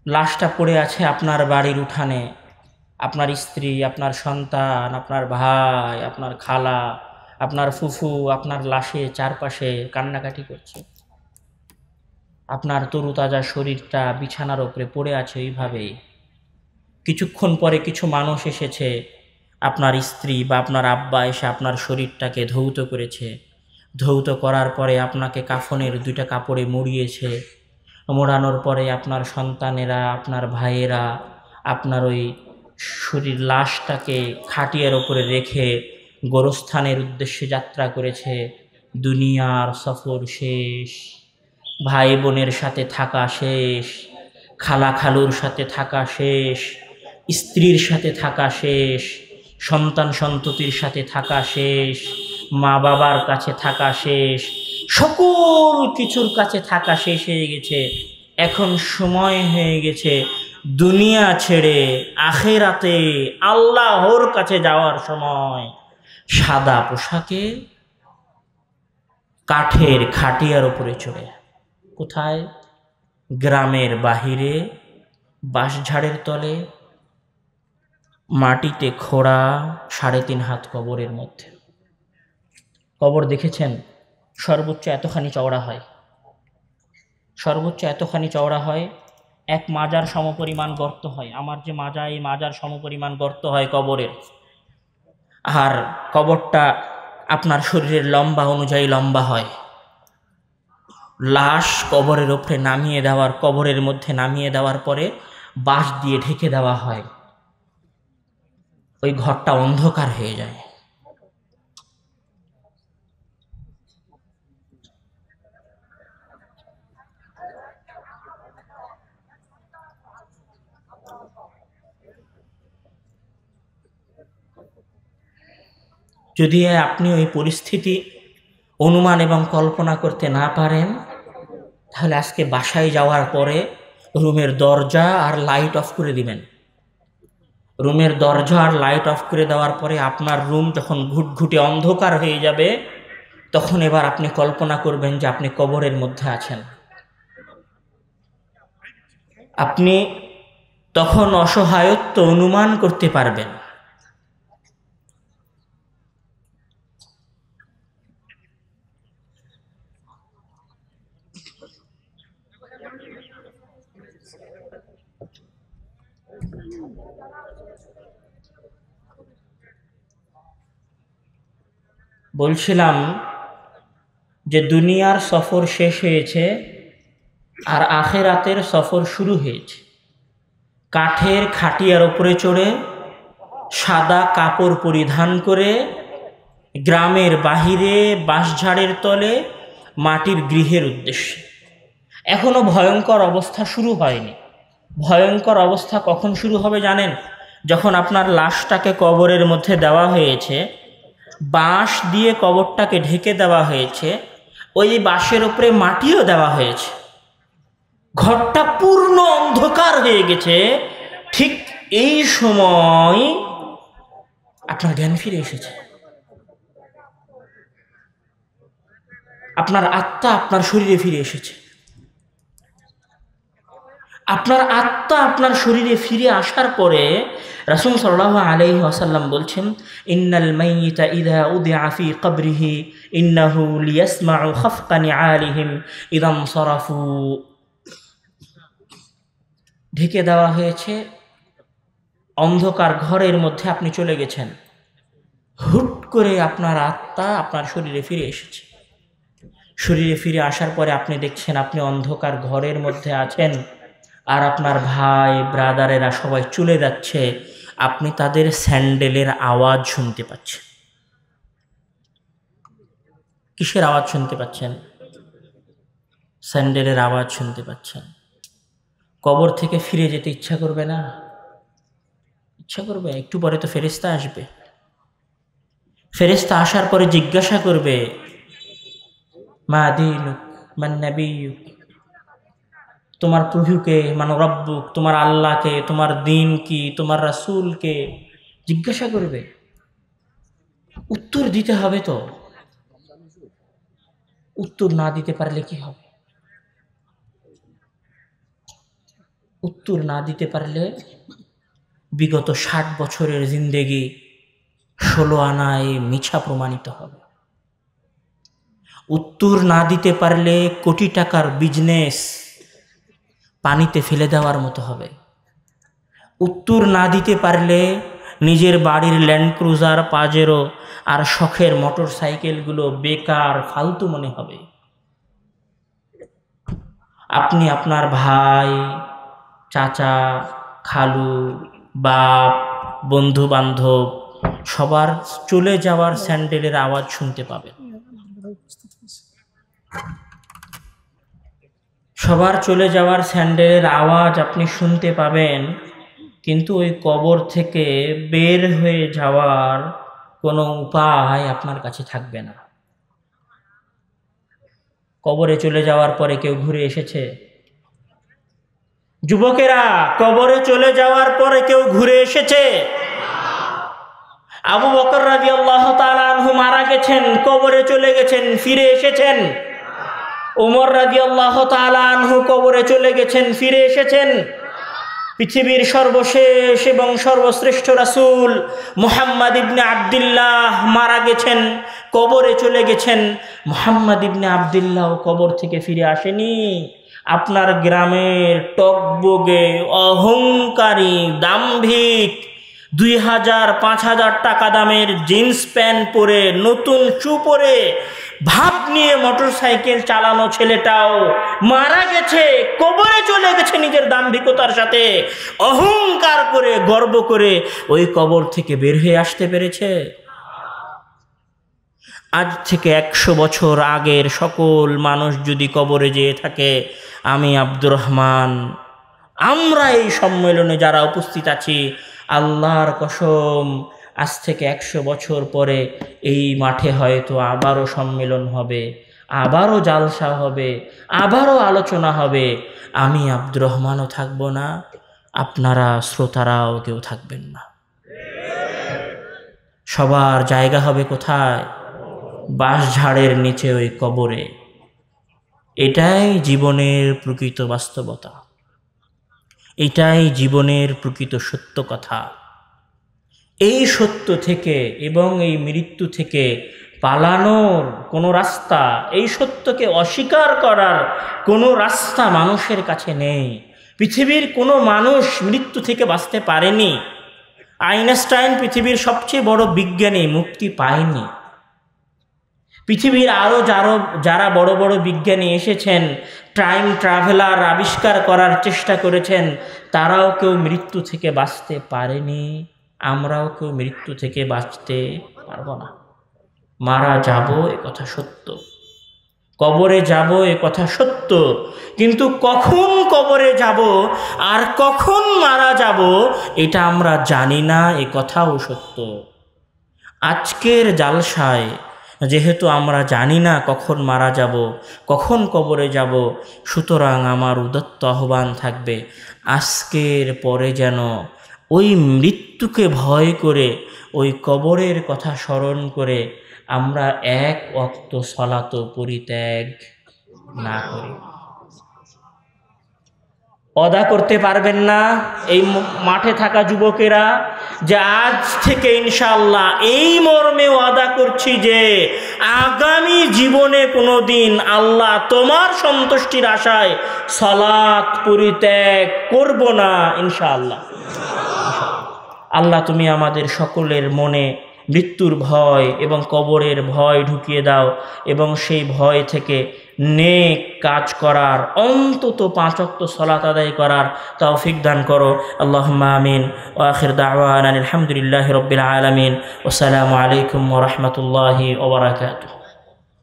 লাশটা পড়ে আছে আপনার বাড়ির উঠানে, আপনার স্ত্রী, আপনার সন্তান, আপনার ভাই, আপনার খালা, আপনার ফুফু আপনার লাশে চারপাশে কান্নাকাটি করছে। আপনার তরুতাজা শরীরটা বিছানার ওপরে পড়ে আছে এইভাবেই। কিছুক্ষণ পরে কিছু মানুষ এসেছে, আপনার স্ত্রী বা আপনার আব্বা এসে আপনার শরীরটাকে ধৌত করেছে। ধৌত করার পরে আপনাকে কাফনের দুইটা কাপড়ে মুড়িয়েছে। মোড়ানোর পরে আপনার সন্তানেরা, আপনার ভাইয়েরা আপনার ওই শরীর লাশটাকে খাটিয়ার ওপরে রেখে গোরস্থানের উদ্দেশ্যে যাত্রা করেছে। দুনিয়ার সফর শেষ, ভাই বোনের সাথে থাকা শেষ, খালা খালুর সাথে থাকা শেষ, স্ত্রীর সাথে থাকা শেষ, সন্তান সন্ততির সাথে থাকা শেষ, মা বাবার কাছে থাকা শেষ, সকল কিছুর কাছে থাকা শেষ হয়ে গেছে। এখন সময় হয়ে গেছে দুনিয়া ছেড়ে আখিরাতে আল্লাহর কাছে যাওয়ার সময়। সাদা পোশাকে কাঠের খাটিয়ার উপরে চড়ে। কোথায়? গ্রামের বাহিরে বাঁশঝাড়ের তলে, মাটিতে খোঁড়া ৩.৫ হাত কবরের মধ্যে। কবর দেখেছেন? সর্বোচ্চ এতখানি চওড়া হয়, সর্বোচ্চ এতখানি চওড়া হয়। এক মাজার সমপরিমাণ গর্ত হয়। আমার যে মাজা, এই মাজার সমপরিমাণ গর্ত হয় কবরের। আর কবরটা আপনার শরীরের লম্বা অনুযায়ী লম্বা হয়। লাশ কবরের ওপরে নামিয়ে দেওয়ার, কবরের মধ্যে নামিয়ে দেওয়ার পরে বাঁশ দিয়ে ঢেকে দেওয়া হয়। ওই ঘরটা অন্ধকার হয়ে যায়। যদি আপনি ওই পরিস্থিতি অনুমান এবং কল্পনা করতে না পারেন, তাহলে আজকে বাসায় যাওয়ার পরে রুমের দরজা আর লাইট অফ করে দিবেন। রুমের দরজা আর লাইট অফ করে দেওয়ার পরে আপনার রুম যখন ঘুটঘুটে অন্ধকার হয়ে যাবে, তখন এবার আপনি কল্পনা করবেন যে আপনি কবরের মধ্যে আছেন। আপনি তখন অসহায়ত্ব অনুমান করতে পারবেন। বলছিলাম যে দুনিয়ার সফর শেষ হয়েছে আর আখিরাতের সফর শুরু হয়েছে। কাঠের খাটিয়ার উপরে চড়ে, সাদা কাপড় পরিধান করে, গ্রামের বাহিরে বাঁশঝাড়ের তলে, মাটির গৃহের উদ্দেশ্যে। এখনো ভয়ঙ্কর অবস্থা শুরু হয়নি। ভয়ঙ্কর অবস্থা কখন শুরু হবে জানেন? যখন আপনার লাশটাকে কবরের মধ্যে দেওয়া হয়েছে, বাঁশ দিয়ে কবরটাকে ঢেকে দেওয়া হয়েছে, ওই বাঁশের উপরে মাটিও দেওয়া হয়েছে, ঘরটা পূর্ণ অন্ধকার হয়ে গেছে। ঠিক এই সময় আপনার জ্ঞান ফিরে এসেছে। আপনার আত্মা আপনার শরীরে ফিরে এসেছে। আপনার আত্মা আপনার শরীরে ফিরে আসার পরে রাসূল সাল্লাল্লাহু আলাইহি ওয়াসাল্লাম বলছেন, ইন্নাল মাইয়িতা ইযা উদিআ ফি কবরিহি ইন্নাহু লিয়াসমাউ খাফকা নিআলিহিম ইযাম সারাফু। ঢেকে দেওয়া হয়েছে, অন্ধকার ঘরের মধ্যে আপনি চলে গেছেন। হুট করে আপনার আত্মা আপনার শরীরে ফিরে এসেছে। শরীরে ফিরে আসার পরে আপনি দেখছেন আপনি অন্ধকার ঘরের মধ্যে আছেন, আর আপনার ভাই ব্রাদারেরা সবাই চলে যাচ্ছে। আপনি তাদের স্যান্ডেলের আওয়াজ শুনতে পাচ্ছেন। কিসের আওয়াজ শুনতে পাচ্ছেন? স্যান্ডেলের আওয়াজ শুনতে পাচ্ছেন। কবর থেকে ফিরে যেতে ইচ্ছা করবে না? ইচ্ছা করবে। একটু পরে তো ফেরেশতা আসবে। ফেরেশতা আসার পরে জিজ্ঞাসা করবে, মা দীনুক, মান নাবিয়্যুক, তোমার প্রভুকে, মানে রব্বুক, তোমার আল্লাহকে, তোমার দিন কি, তোমার রাসূলকে জিজ্ঞাসা করবে। উত্তর দিতে হবে তো। উত্তর না দিতে পারলে কি হবে? উত্তর না দিতে পারলে বিগত 60 বছরের জিন্দেগি 16 আনায় মিছা প্রমাণিত হবে। উত্তর না দিতে পারলে কোটি টাকার বিজনেস পানিতে ফেলে দেওয়ার মতো হবে। উত্তর না দিতে পারলে নিজের বাড়ির ল্যান্ড ক্রুজার, পাজেরো আর শখের মোটর সাইকেলগুলো বেকার, ফালতু মনে হবে। আপনি আপনার ভাই, চাচা, খালু, বাপ, বন্ধু বান্ধব সবার চলে যাওয়ার স্যান্ডেলের আওয়াজ শুনতে পাবেন। সবার চলে যাওয়ার স্যান্ডেলের আওয়াজ আপনি শুনতে পাবেন, কিন্তু ওই কবর থেকে বের হয়ে যাওয়ার কোনো উপায় আপনার কাছে থাকবে না। কবরে চলে যাওয়ার পরে কেউ ঘুরে এসেছে? যুবকেরা, কবরে চলে যাওয়ার পরে কেউ ঘুরে এসেছে? আবু বকর রাদিয়াল্লাহু তাআলা আনহু মারা গেছেন, কবরে চলে গেছেন, ফিরে এসেছেন। ওমর রাদিয়াল্লাহু তাআলা আনহু কবরে চলে গেছেন, ফিরে এসেছেন। পৃথিবীর সর্বশেষ এবং সর্বশ্রেষ্ঠ রাসূল মুহাম্মদ ইবনে আব্দুল্লাহ মারা গেছেন, কবরে চলে গেছেন। মুহাম্মদ ইবনে আব্দুল্লাহ কবর থেকে ফিরে আসেনি। আপনার গ্রামের টকবগে অহংকারী, দাম্ভিক, 2000 5000 টাকা দামের জিন্স প্যান্ট পরে, নতুন শু পরে, ভাব নিয়ে মোটর সাইকেল চালানো ছেলেটাও মারা গেছে, কবরে চলে গেছে নিজের দাম্ভিকতার সাথে। অহংকার করে, গর্ব করে ওই কবর থেকে বের হয়ে আসতে পেরেছে। আজ থেকে 100 বছর আগের সকল মানুষ যদি কবরে যেয়ে থাকে, আমি আব্দুর রহমান, আমরা এই সম্মেলনে যারা উপস্থিত আছি, আল্লাহর কসম আজ থেকে 100 বছর পরে এই মাঠে হয়তো আবারও সম্মেলন হবে, আবারও জালসা হবে, আবারও আলোচনা হবে। আমি আব্দুর রহমানও থাকবো না, আপনারা শ্রোতারাও কেউ থাকবেন না। সবার জায়গা হবে কোথায়? বাঁশঝাড়ের নিচে, ওই কবরে। এটাই জীবনের প্রকৃত বাস্তবতা, এটাই জীবনের প্রকৃত সত্য কথা। এই সত্য থেকে এবং এই মৃত্যু থেকে পালানোর কোনো রাস্তা, এই সত্যকে অস্বীকার করার কোনো রাস্তা মানুষের কাছে নেই। পৃথিবীর কোনো মানুষ মৃত্যু থেকে বাঁচতে পারেনি। আইনস্টাইন পৃথিবীর সবচেয়ে বড় বিজ্ঞানী, মুক্তি পায়নি। পৃথিবীর আরও যারা বড় বড় বিজ্ঞানী এসেছেন, টাইম ট্রাভেলার আবিষ্কার করার চেষ্টা করেছেন, তারাও কেউ মৃত্যু থেকে বাঁচতে পারেনি। আমরাও কেউ মৃত্যু থেকে বাঁচতে পারবো না। মারা যাব এ কথা সত্য, কবরে যাব এ কথা সত্য, কিন্তু কখন কবরে যাব আর কখন মারা যাব এটা আমরা জানি না, এ কথাও সত্য। আজকের জালসায় যেহেতু আমরা জানি না কখন মারা যাব, কখন কবরে যাব, সুতরাং আমার উদাত্ত আহ্বান থাকবে, আজকের পরে যেন ওই মৃত্যুকে ভয় করে, ওই কবরের কথা স্মরণ করে আমরা এক ওয়াক্ত সালাত পরিত্যাগ না করি। অদা করতে পারবেন না এই মাঠে থাকা যুবকেরা, যে আজ থেকে ইনশাআল্লাহ এই মর্মে ওয়াদা করছি যে আগামী জীবনে কোনোদিন আল্লাহ তোমার সন্তুষ্টির আশায় সালাত পরিত্যাগ করব না ইনশাআল্লাহ। আল্লাহ তুমি আমাদের সকলের মনে মৃত্যুর ভয় এবং কবরের ভয় ঢুকিয়ে দাও, এবং সেই ভয় থেকে নেক কাজ করার, অন্তত 5 ওয়াক্ত সালাত আদায় করার তৌফিক দান করো। আল্লাহুম্মা আমিন। ওয়া আখির দাওয়ানা আলহামদুলিল্লাহি রাব্বিল আলামিন। ওয়া আসসালামু আলাইকুম ওয়া রাহমাতুল্লাহি ওয়া বারাকাতুহু।